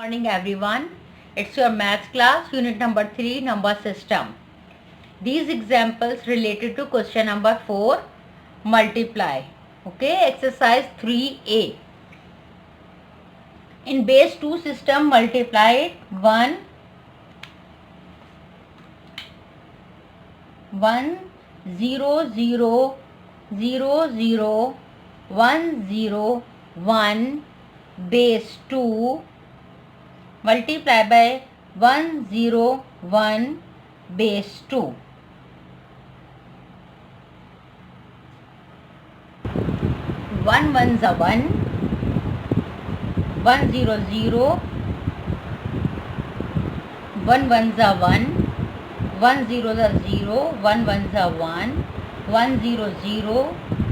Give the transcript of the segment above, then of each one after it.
Morning everyone, it's your maths class unit number 3 number system. These examples related to question number 4 multiply. Okay, exercise 3a. In base 2 system multiply 1 0 0 0 0 1 0 1 base 2 multiply by 1 0 1 base 2. 1 1s are 1, 1 0 0, 1 1s are 1, 1 0s are 0, 1 1s are 1, 1 0 0,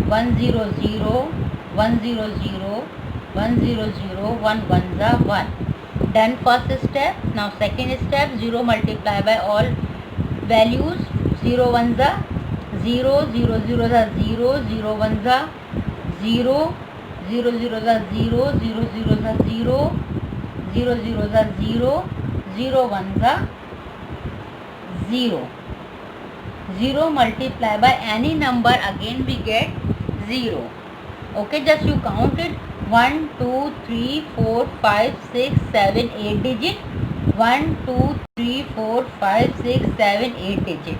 1 0 0, 1 0 0, 1 0 0, 1 1s are 1. Done first step. Now second step, 0 multiply by all values. 0 1s are 0, 0 0s are 0, 0 1s are 0, 0 0s are 0, 0 0s are 0, 0 0s are 0, 0 1s are 0. 0 multiply by any number, again we get 0. Okay, just you count it. 1 2 3 4 5 6 7 8 digit. 1 2 3 4 5 6 7 8 digit.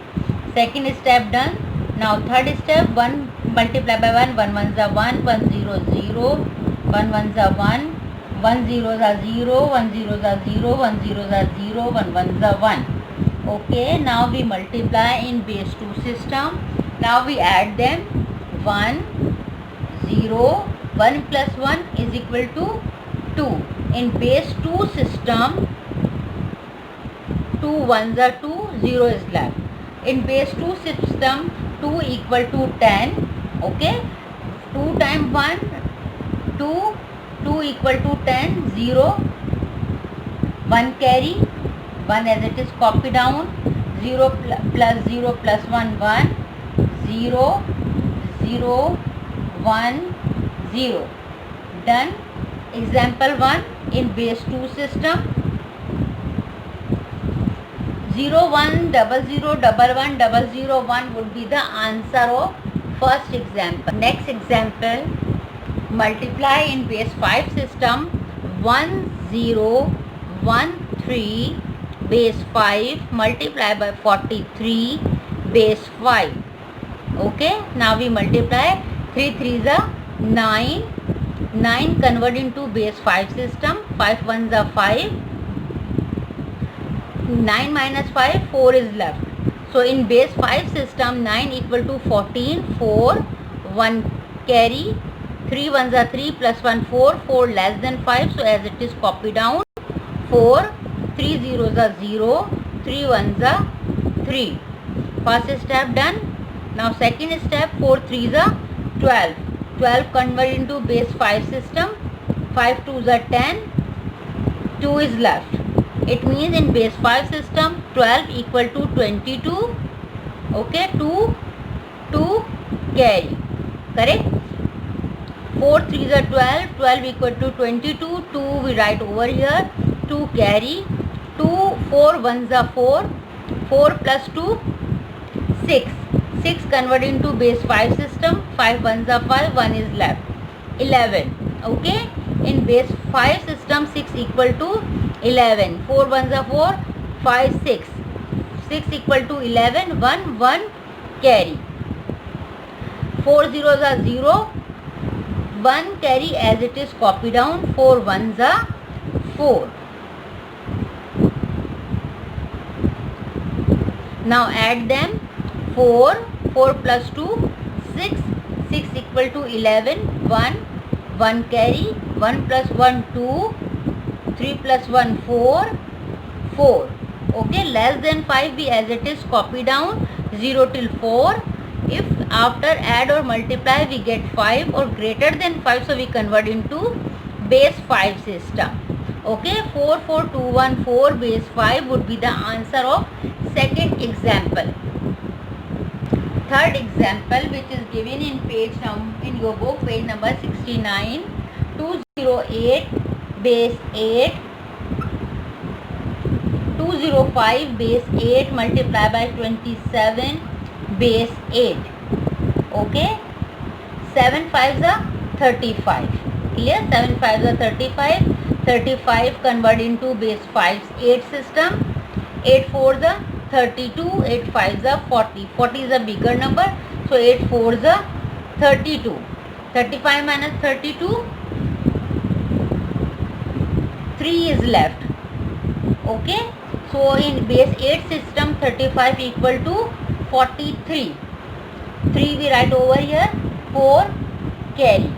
Second step done. Now third step, 1 multiply by 1, 1 1s are 1, 1 0 0, 1 1s are 1, 1 0s are 0, 1 0s are 0, 1 0s are 0, 1 1s are 1. Okay, now we multiply in base 2 system. Now we add them. 1 0, 1 plus 1 is equal to 2. In base 2 system, 2 1s are 2, 0 is left. In base 2 system, 2 equal to 10. Okay, 2 times 1, 2, 2 equal to 10, 0, 1 carry, 1 as it is copy down, 0 plus 0 plus 1, 1, 0, 0, 1, 0. Done. Example 1 in base 2 system. 0 1 0 0 1 1 0 1 would be the answer of first example. Next example, multiply in base 5 system. 1 0 1 3 base 5 multiply by 43 base 5. Okay, now we multiply. 3 3s are 9, 9 convert into base 5 system. 5 1s are 5, 9 minus 5, 4 is left. So in base 5 system, 9 equal to 14, 4, 1 carry, 3 1s are 3 plus 1 4, 4 less than 5, so as it is copy down, 4, 3 zeros are 0, 3 1s are 3. First step done. Now second step, 4 3s are 12. 12 convert into base 5 system. 5 2s are 10. 2 is left. It means in base 5 system, 12 equal to 22. Okay, 2 carry. Correct? 4 3s are 12. 12 equal to 22. 2 we write over here. 2 carry. 2 4 1s are 4. 4 plus 2 6. 6 convert into base 5 system. 5 1s are 5. 1 is left. 11. Okay. In base 5 system, 6 equal to 11. 4 1s are 4. 5 6. 6 equal to 11. 1 1 carry. 4 zeros are 0. 1 carry as it is copy down. 4 1s are 4. Now add them. 4 4 plus 2 6. 6 equal to 11. 1 1 carry. 1 plus 1 2. 3 plus 1 4. 4. Okay, less than 5 we as it is copy down. 0 till 4. If after add or multiply we get 5 or greater than 5, so we convert into base 5 system. Okay, 4 4 2 1 4 base 5 would be the answer of second example. Third example, which is given in in your book, page number 69. 208 base 8 205 base 8 multiplied by 27 base 8. Okay, 7 5s are 35. Clear? 7 5s are 35. 35 convert into base 5's 8 system. 8 4s are 32. 8 5s are 40. 40 is a bigger number, so 8 4s are 32. 35 minus 32, 3 is left. Okay, so in base 8 system 35 equal to 43. 3 we write over here. 4 carry.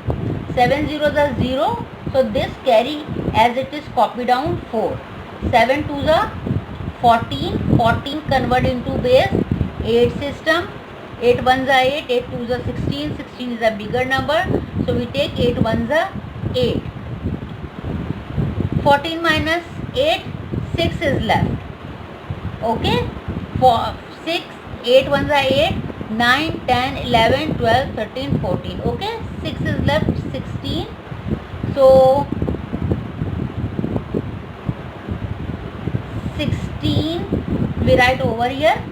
7 zeros are 0, so this carry as it is copy down 4. 7 2s are 14. 14 convert into base 8 system. 8 1s are 8. 8 2s are 16. 16 is a bigger number, so we take 8 1s are 8. 14 minus 8, 6 is left. Okay, 6, 8 1s are 8, 9, 10, 11, 12, 13, 14. Okay, 6 is left, 16. So 16 we write over here.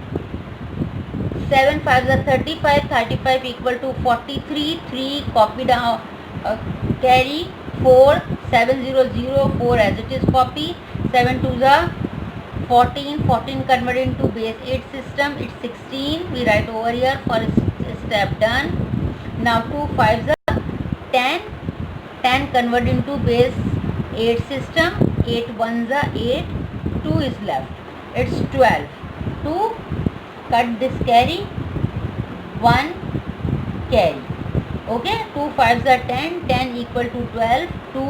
7 5s are 35. 35 equal to 43. 3 copy down, carry 4. 7 0 0, 4 as it is copy. 7 2s are 14. 14 convert into base 8 system. It's 16. We write over here for step done. Now 2 5s are 10. 10 convert into base 8 system. 8 1s are 8. 2 is left. It's 12. 2 cut this carry. 1 carry. Okay, 2 5s are 10. 10 equal to 12. 2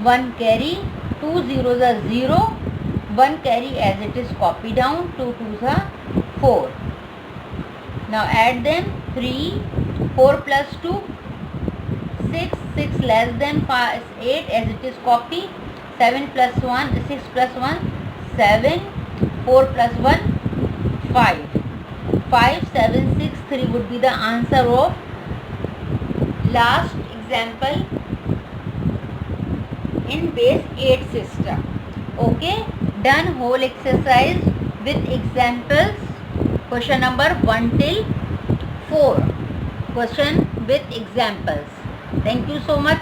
1 carry. 2 zeros are 0. 1 carry as it is copy down. 2 2s are 4. Now add them. 3 4 plus 2 6. 6 less than 5, 8 as it is copy. 7 plus 1, 6 plus 1 7. 4 plus 1 5. 5 7 6 3 would be the answer of last example in base 8 system. Okay, done whole exercise with examples. Question number 1 till 4. Question with examples. Thank you so much.